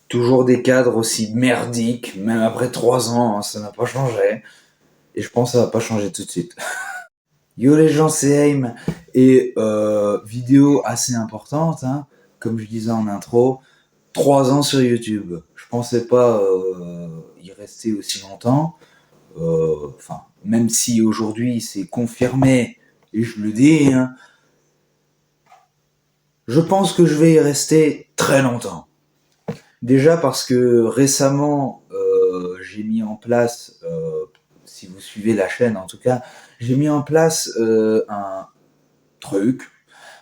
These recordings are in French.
Toujours des cadres aussi merdiques, même après 3 ans, hein, ça n'a pas changé. Et je pense que ça va pas changer tout de suite. Yo les gens, c'est Aim. Et vidéo assez importante, hein, comme je disais en intro, 3 ans sur YouTube. Je pensais pas y rester aussi longtemps. Enfin, même si aujourd'hui c'est confirmé, et je le dis, hein, je pense que je vais y rester très longtemps. Déjà parce que récemment, j'ai mis en place, si vous suivez la chaîne en tout cas, j'ai mis en place un truc.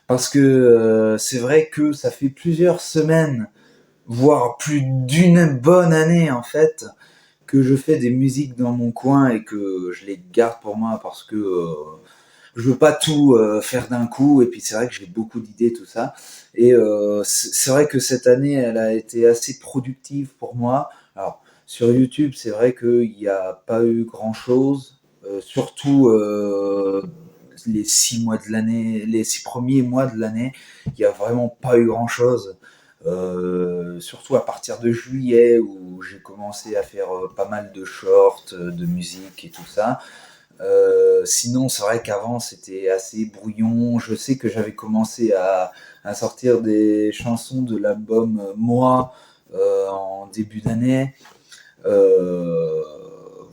Parce que c'est vrai que ça fait plusieurs semaines, voire plus d'une bonne année en fait, que je fais des musiques dans mon coin et que je les garde pour moi parce que je veux pas tout faire d'un coup. Et puis c'est vrai que j'ai beaucoup d'idées, tout ça. Et c'est vrai que cette année, elle a été assez productive pour moi. Alors sur YouTube, c'est vrai qu'il n'y a pas eu grand-chose, surtout les 6 mois de l'année, les 6 premiers mois de l'année, il n'y a vraiment pas eu grand-chose. Surtout à partir de juillet où j'ai commencé à faire pas mal de shorts, de musique et tout ça. Sinon, c'est vrai qu'avant c'était assez brouillon. Je sais que j'avais commencé à sortir des chansons de l'album Moi en début d'année.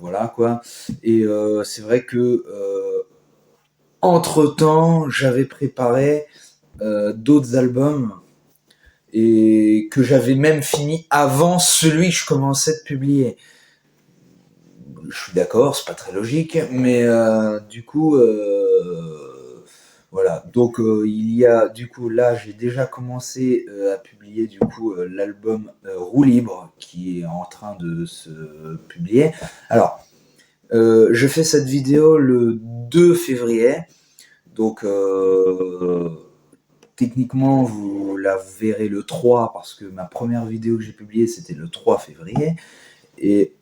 Voilà quoi. Et c'est vrai que entre-temps, j'avais préparé d'autres albums et que j'avais même fini avant celui que je commençais de publier. Je suis d'accord, c'est pas très logique, mais du coup, voilà. Donc il y a, du coup, là, j'ai déjà commencé à publier du coup l'album Roue Libre qui est en train de se publier. Alors, je fais cette vidéo le 2 février, donc techniquement, vous verrez le 3 parce que ma première vidéo que j'ai publiée c'était le 3 février. Et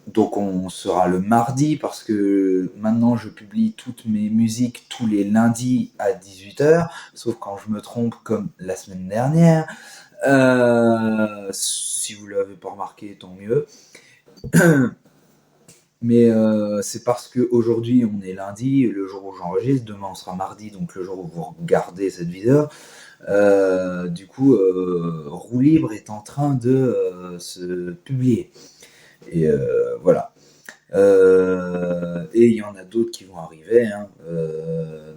donc on sera le mardi parce que maintenant je publie toutes mes musiques tous les lundis à 18h, sauf quand je me trompe comme la semaine dernière. Si vous l'avez pas remarqué, tant mieux. Mais c'est parce qu'aujourd'hui on est lundi, le jour où j'enregistre, demain on sera mardi, donc le jour où vous regardez cette vidéo. Du coup, Roue Libre est en train de se publier. Et voilà. Et il y en a d'autres qui vont arriver, hein.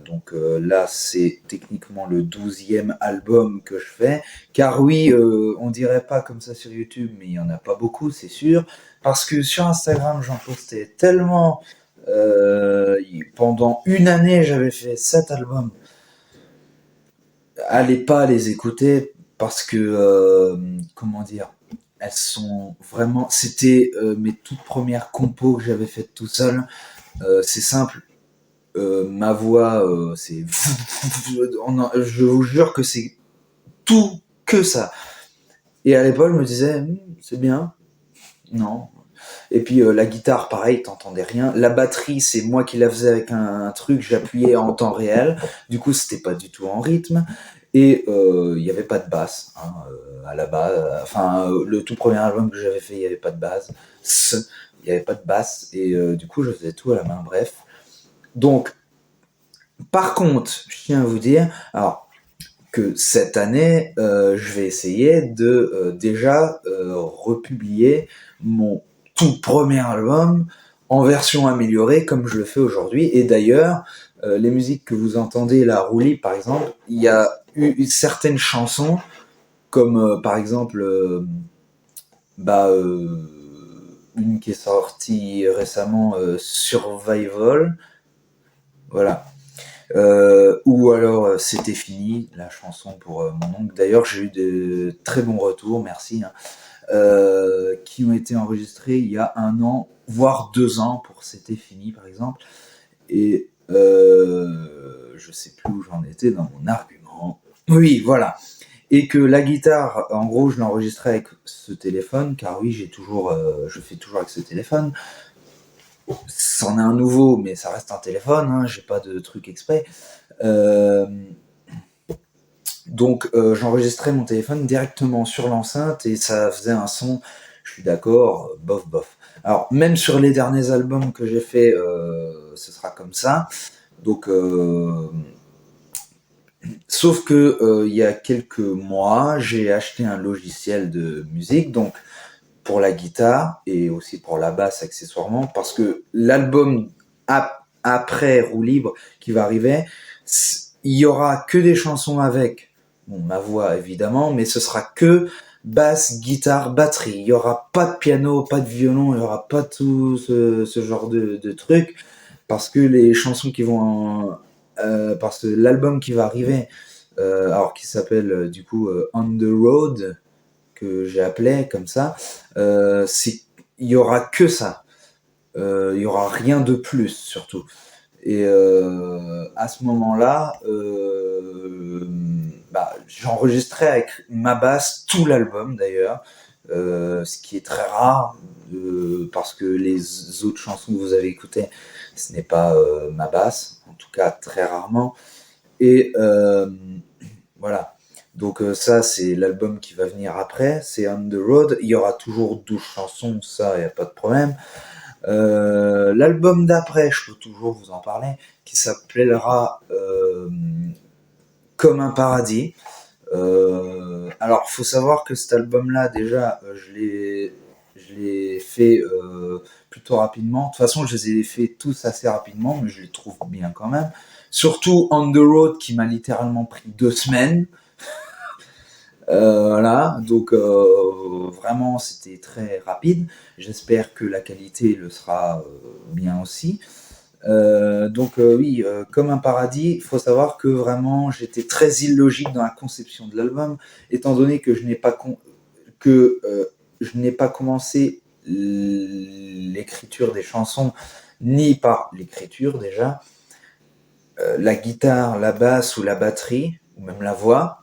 Donc là, c'est techniquement le 12e album que je fais. Car oui, on dirait pas comme ça sur YouTube, mais il y en a pas beaucoup, c'est sûr. Parce que sur Instagram, j'en postais tellement. Pendant une année, j'avais fait 7 albums. Allez pas les écouter parce que, comment dire, elles sont vraiment. C'était mes toutes premières compos que j'avais faites tout seul. C'est simple. Ma voix, c'est. Je vous jure que c'est tout que ça. Et à l'époque, je me disais, c'est bien. Non. Et puis la guitare, pareil, t'entendais rien. La batterie, c'est moi qui la faisais avec un truc, j'appuyais en temps réel. Du coup, c'était pas du tout en rythme. Et il n'y avait pas de basse, hein, à la base. Enfin, le tout premier album que j'avais fait, il n'y avait pas de base. Il n'y avait pas de basse. Et du coup, je faisais tout à la main. Bref. Donc, par contre, je tiens à vous dire, alors que cette année, je vais essayer de déjà republier mon tout premier album en version améliorée comme je le fais aujourd'hui. Et d'ailleurs, les musiques que vous entendez, la Rouli par exemple, il y a eu certaines chansons comme par exemple une qui est sortie récemment, Survival, voilà. Ou alors C'était fini, la chanson pour mon oncle. D'ailleurs, j'ai eu de très bons retours, merci, hein, qui ont été enregistrés il y a 1 an, voire 2 ans pour C'était fini, par exemple. Et je sais plus où j'en étais dans mon argument. Oui, voilà. Et que la guitare, en gros, je l'ai enregistrée avec ce téléphone, car oui, je fais toujours avec ce téléphone. C'en est un nouveau, mais ça reste un téléphone, hein, j'ai pas de truc exprès. Donc j'enregistrais mon téléphone directement sur l'enceinte et ça faisait un son, je suis d'accord, bof bof. Alors même sur les derniers albums que j'ai fait, ce sera comme ça. Donc sauf que il y a quelques mois, j'ai acheté un logiciel de musique, donc pour la guitare et aussi pour la basse accessoirement, parce que l'album après Roue Libre qui va arriver, il y aura que des chansons avec bon, ma voix évidemment, mais ce sera que basse, guitare, batterie. Il y aura pas de piano, pas de violon, il y aura pas tout ce genre de trucs, parce que les chansons qui vont parce que l'album qui va arriver, alors qui s'appelle du coup On the Road, que j'ai appelé comme ça, il y aura que ça. Il y aura rien de plus surtout. Et à ce moment-là, j'enregistrais avec ma basse tout l'album d'ailleurs, ce qui est très rare parce que les autres chansons que vous avez écoutées, ce n'est pas ma basse, en tout cas très rarement. Et voilà. Donc ça, c'est l'album qui va venir après, c'est On the Road. Il y aura toujours 12 chansons, ça, il n'y a pas de problème. L'album d'après, je peux toujours vous en parler, qui s'appellera Comme un paradis. Alors, faut savoir que cet album-là, déjà, je l'ai fait plutôt rapidement. De toute façon, je les ai fait tous assez rapidement, mais je les trouve bien quand même. Surtout On the Road, qui m'a littéralement pris 2 semaines. Voilà, donc vraiment c'était très rapide. J'espère que la qualité le sera bien aussi. Oui, comme un paradis, il faut savoir que vraiment j'étais très illogique dans la conception de l'album, étant donné que je n'ai pas commencé l'écriture des chansons ni par l'écriture déjà, la guitare, la basse ou la batterie ou même la voix,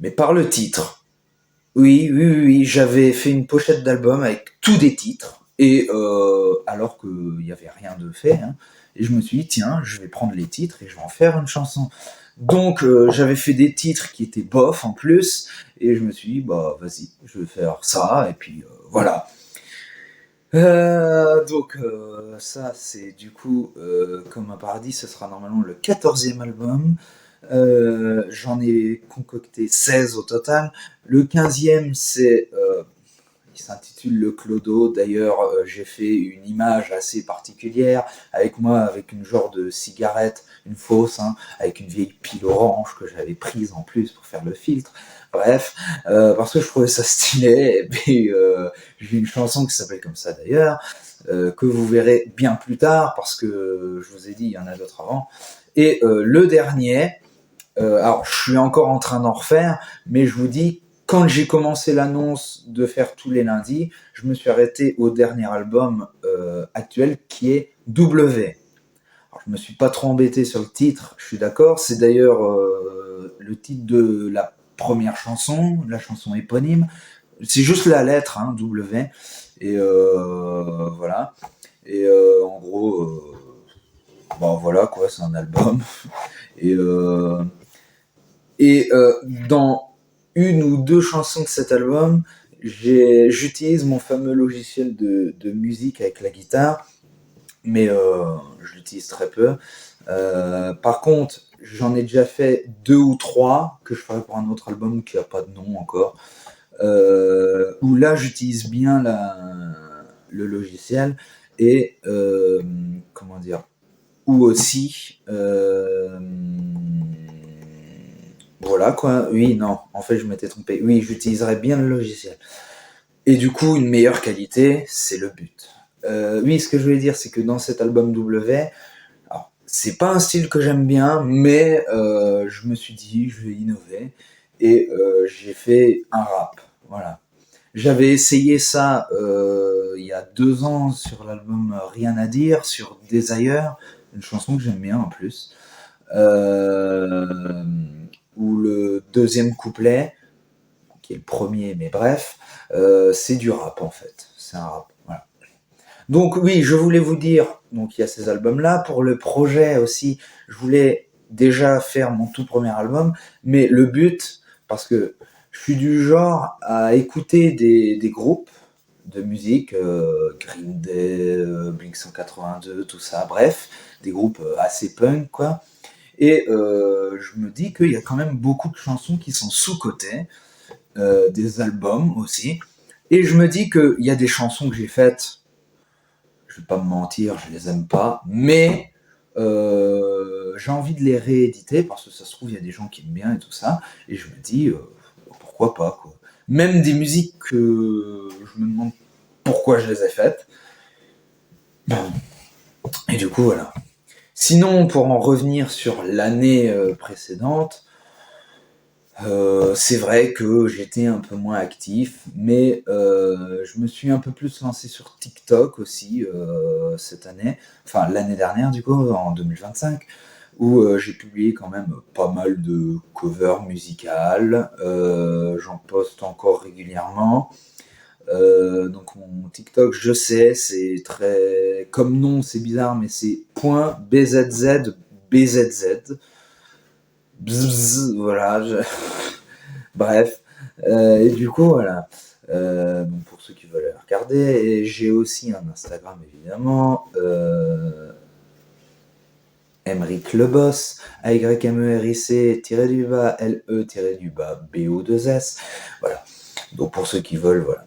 mais par le titre. Oui, j'avais fait une pochette d'album avec tous des titres, et alors qu'il n'y avait rien de fait, hein, et je me suis dit, tiens, je vais prendre les titres et je vais en faire une chanson. Donc j'avais fait des titres qui étaient bof en plus, et je me suis dit, bah vas-y, je vais faire ça, et puis voilà. Ça, c'est du coup, Comme un paradis, ce sera normalement le 14e album. J'en ai concocté 16 au total. Le 15e, il s'intitule Le Clodo. D'ailleurs, j'ai fait une image assez particulière avec moi, avec une genre de cigarette, une fausse, hein, avec une vieille pile orange que j'avais prise en plus pour faire le filtre. Bref, parce que je trouvais ça stylé. Et puis, j'ai une chanson qui s'appelle comme ça d'ailleurs, que vous verrez bien plus tard, parce que je vous ai dit, il y en a d'autres avant. Et le dernier, alors je suis encore en train d'en refaire, mais je vous dis, quand j'ai commencé l'annonce de faire tous les lundis, je me suis arrêté au dernier album actuel qui est W. Alors, je me suis pas trop embêté sur le titre, je suis d'accord. C'est d'ailleurs le titre de la première chanson, la chanson éponyme. C'est juste la lettre, hein, W. Et voilà. Et en gros, voilà quoi, c'est un album. Et dans une ou deux chansons de cet album, j'utilise mon fameux logiciel de musique avec la guitare, mais je l'utilise très peu. Par contre, j'en ai déjà fait 2 ou 3 que je ferai pour un autre album qui n'a pas de nom encore, où là j'utilise bien le logiciel, et comment dire, ou aussi voilà quoi, oui, non, en fait je m'étais trompé, oui, j'utiliserais bien le logiciel. Et du coup, une meilleure qualité, c'est le but. Oui, ce que je voulais dire, c'est que dans cet album W, alors, c'est pas un style que j'aime bien, mais je me suis dit, je vais innover, et j'ai fait un rap, voilà. J'avais essayé ça il y a 2 ans sur l'album Rien à dire, sur Desire, une chanson que j'aime bien en plus, où le deuxième couplet, qui est le premier, mais bref, c'est du rap en fait. C'est un rap. Voilà. Donc oui, je voulais vous dire, donc il y a ces albums-là. Pour le projet aussi, je voulais déjà faire mon tout premier album, mais le but, parce que je suis du genre à écouter des groupes de musique, Green Day, Blink 182, tout ça, bref, des groupes assez punk, quoi. Et je me dis qu'il y a quand même beaucoup de chansons qui sont sous-cotées, des albums aussi. Et je me dis qu'il y a des chansons que j'ai faites, je vais pas me mentir, je les aime pas, mais j'ai envie de les rééditer parce que ça se trouve, il y a des gens qui aiment bien et tout ça. Et je me dis, pourquoi pas, quoi. Même des musiques que je me demande pourquoi je les ai faites. Et du coup, voilà. Sinon, pour en revenir sur l'année précédente, c'est vrai que j'étais un peu moins actif, mais je me suis un peu plus lancé sur TikTok aussi cette année, enfin l'année dernière du coup, en 2025, où j'ai publié quand même pas mal de covers musicales. J'en poste encore régulièrement. Donc mon TikTok, je sais, c'est très... Comme nom, c'est bizarre, mais c'est .bzz, bzz. Bzz, voilà. Bref. Et du coup, voilà. Donc pour ceux qui veulent regarder, et j'ai aussi un Instagram évidemment. Emeric Le Boss, AYMERIC du bas LE du bas BO2S. Voilà. Donc pour ceux qui veulent, voilà.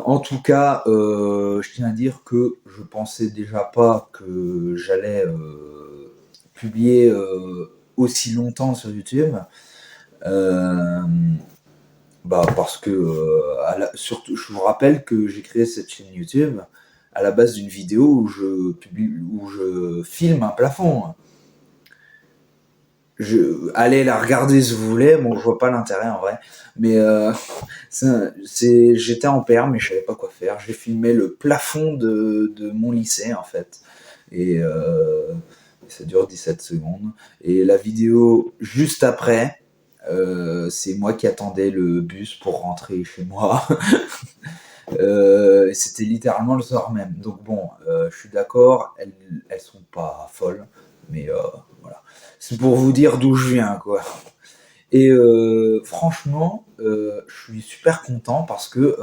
En tout cas, je tiens à dire que je pensais déjà pas que j'allais publier aussi longtemps sur YouTube. Parce que surtout, je vous rappelle que j'ai créé cette chaîne YouTube à la base d'une vidéo où je filme un plafond. Allez la regarder si vous voulez. Bon, je vois pas l'intérêt en vrai, mais j'étais en perme mais je savais pas quoi faire. J'ai filmé le plafond de mon lycée en fait, et ça dure 17 secondes. Et la vidéo juste après, c'est moi qui attendais le bus pour rentrer chez moi. C'était littéralement le soir même. Donc bon, je suis d'accord, elles sont pas folles, mais voilà. C'est pour vous dire d'où je viens, quoi. Et franchement, je suis super content parce que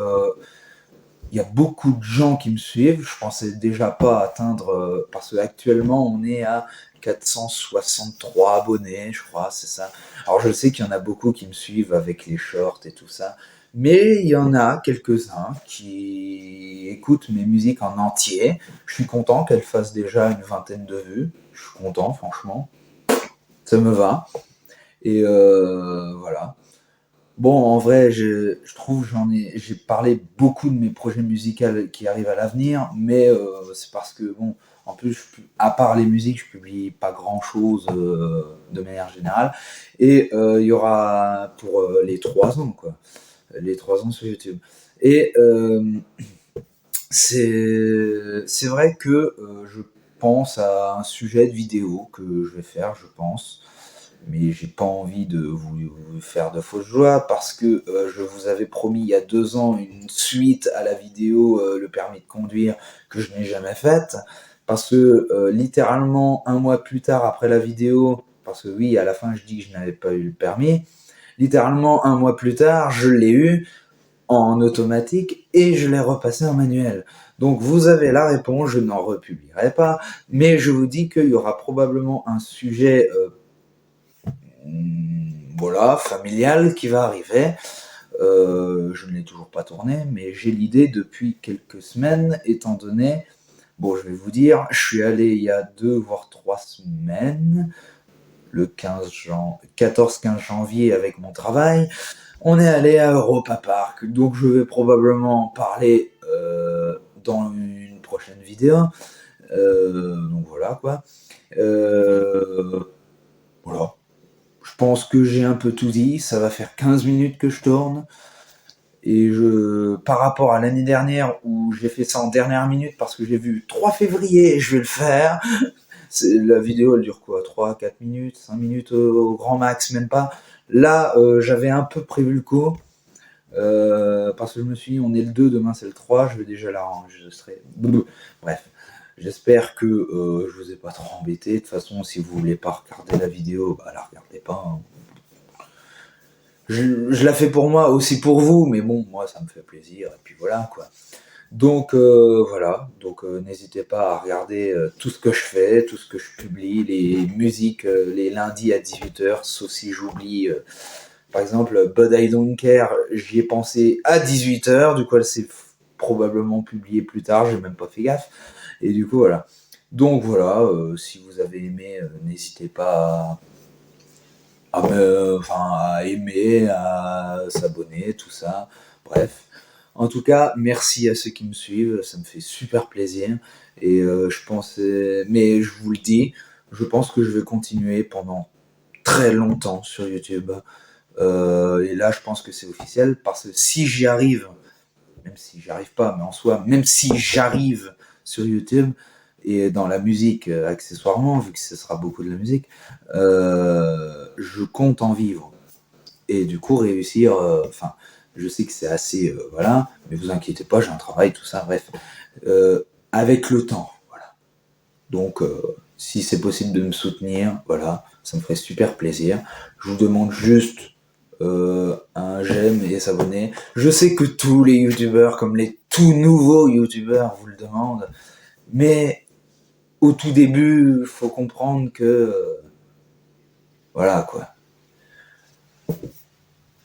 il y a beaucoup de gens qui me suivent. Je pensais déjà pas atteindre, parce qu'actuellement on est à 463 abonnés, je crois, c'est ça. Alors je sais qu'il y en a beaucoup qui me suivent avec les shorts et tout ça, mais il y en a quelques-uns qui écoutent mes musiques en entier. Je suis content qu'elles fassent déjà une vingtaine de vues. Je suis content, franchement. Ça me va. Et voilà. Bon, en vrai, je trouve j'ai parlé beaucoup de mes projets musicaux qui arrivent à l'avenir, mais c'est parce que bon, en plus, à part les musiques, je publie pas grand chose de manière générale, et il y aura pour les 3 ans, quoi, les 3 ans sur YouTube. Et c'est vrai que je pense à un sujet de vidéo que je vais faire, je pense, mais j'ai pas envie de vous faire de fausses joies parce que je vous avais promis il y a 2 ans une suite à la vidéo le permis de conduire que je n'ai jamais faite, parce que littéralement un mois plus tard après la vidéo, parce que oui, à la fin je dis que je n'avais pas eu le permis, littéralement un mois plus tard je l'ai eu en automatique et je l'ai repassé en manuel. Donc vous avez la réponse, je n'en republierai pas, mais je vous dis qu'il y aura probablement un sujet voilà, familial qui va arriver. Je ne l'ai toujours pas tourné, mais j'ai l'idée depuis quelques semaines, étant donné, bon, je vais vous dire, je suis allé il y a 2 voire 3 semaines, le 14-15 janvier avec mon travail, on est allé à Europa Park, donc je vais probablement en parler dans une prochaine vidéo. Donc voilà quoi. Voilà. Je pense que j'ai un peu tout dit, ça va faire 15 minutes que je tourne. Et par rapport à l'année dernière où j'ai fait ça en dernière minute parce que j'ai vu 3 février et je vais le faire. La vidéo elle dure quoi, 3, 4 minutes, 5 minutes au grand max, même pas. Là, j'avais un peu prévu le coup. Parce que je me suis dit, on est le 2, demain c'est le 3, je vais déjà la enregistrer. Bref. J'espère que je vous ai pas trop embêté. De toute façon, si vous voulez pas regarder la vidéo, bah la regardez pas, hein. Je la fais pour moi, aussi pour vous, mais bon, moi ça me fait plaisir, et puis voilà quoi. Donc voilà, donc n'hésitez pas à regarder tout ce que je fais, tout ce que je publie, les musiques les lundis à 18h, sauf si j'oublie, par exemple, But I Don't Care, j'y ai pensé à 18h, du coup elle s'est probablement publiée plus tard, j'ai même pas fait gaffe, et du coup voilà. Donc voilà, si vous avez aimé, n'hésitez pas à aimer, à s'abonner, tout ça. Bref. En tout cas, merci à ceux qui me suivent, ça me fait super plaisir. Et je pense, mais je vous le dis, je pense que je vais continuer pendant très longtemps sur YouTube. Et là, je pense que c'est officiel parce que si j'y arrive, même si j'y arrive pas, mais en soi, même si j'arrive sur YouTube et dans la musique accessoirement, vu que ce sera beaucoup de la musique, je compte en vivre et du coup réussir. Enfin, je sais que c'est assez, voilà, mais vous inquiétez pas, j'ai un travail, tout ça, bref, avec le temps, voilà. Donc, si c'est possible de me soutenir, voilà, ça me ferait super plaisir. Je vous demande juste un j'aime et s'abonner. Je sais que tous les youtubeurs, comme les tout nouveaux youtubeurs, vous le demandent, mais au tout début, faut comprendre que voilà quoi.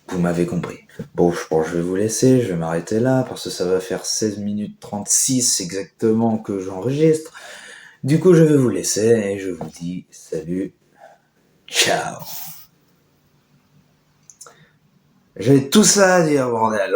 Vous m'avez compris. Bon, je pense que je vais vous laisser, je vais m'arrêter là, parce que ça va faire 16 minutes 36 exactement que j'enregistre. Du coup, je vais vous laisser et je vous dis salut, ciao. J'ai tout ça à dire, bordel.